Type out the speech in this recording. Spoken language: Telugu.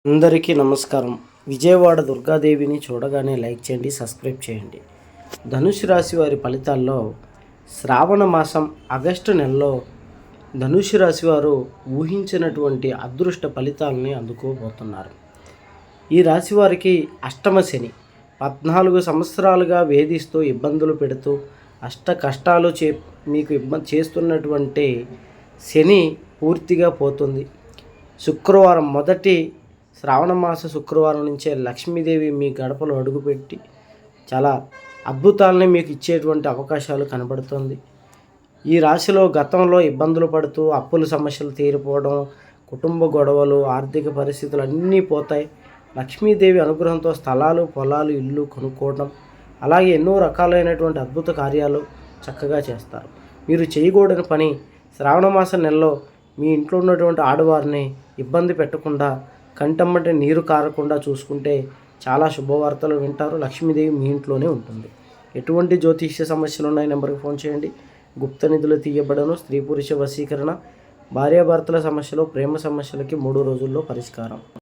అందరికీ నమస్కారం. విజయవాడ దుర్గాదేవిని చూడగానే లైక్ చేయండి, సబ్స్క్రైబ్ చేయండి. ధనుసు రాశి వారి ఫలితాల్లో శ్రావణ మాసం ఆగస్టు నెలలో ధనుసు రాశి వారు ఊహించినటువంటి అదృష్ట ఫలితాలని అందుకోబోతున్నారు. ఈ రాశి వారికి అష్టమ శని 14 సంవత్సరాలుగా వేధిస్తూ ఇబ్బందులు పెడుతూ అష్ట కష్టాలు మీకు చేస్తున్నటువంటి శని పూర్తిగా పోతుంది. శుక్రవారం మొదటి శ్రావణ మాస శుక్రవారం నుంచే లక్ష్మీదేవి మీ గడపలో అడుగుపెట్టి చాలా అద్భుతాలని మీకు ఇచ్చేటువంటి అవకాశాలు కనబడుతుంది. ఈ రాశిలో గతంలో ఇబ్బందులు పడుతూ అప్పుల సమస్యలు తీరిపోవడం, కుటుంబ గొడవలు, ఆర్థిక పరిస్థితులు అన్నీ పోతాయి. లక్ష్మీదేవి అనుగ్రహంతో స్థలాలు, పొలాలు, ఇల్లు కొనుక్కోవడం, అలాగే ఎన్నో రకాలైనటువంటి అద్భుత కార్యాలు చక్కగా చేస్తారు. మీరు చేయకూడని పని శ్రావణ మాసం నెలలో మీ ఇంట్లో ఉన్నటువంటి ఆడవారిని ఇబ్బంది పెట్టకుండా, కంటమ్మటి నీరు కారకుండా చూసుకుంటే చాలా శుభవార్తలు వింటారు. లక్ష్మీదేవి మీ ఇంట్లోనే ఉంటుంది. ఎటువంటి జ్యోతిష్య సమస్యలు ఉన్నాయి, నెంబర్కి ఫోన్ చేయండి. గుప్త నిధులు తీయబడను. స్త్రీ పురుష వశీకరణ, భార్యాభర్తల సమస్యలు, ప్రేమ సమస్యలకి 3 రోజుల్లో పరిష్కారం.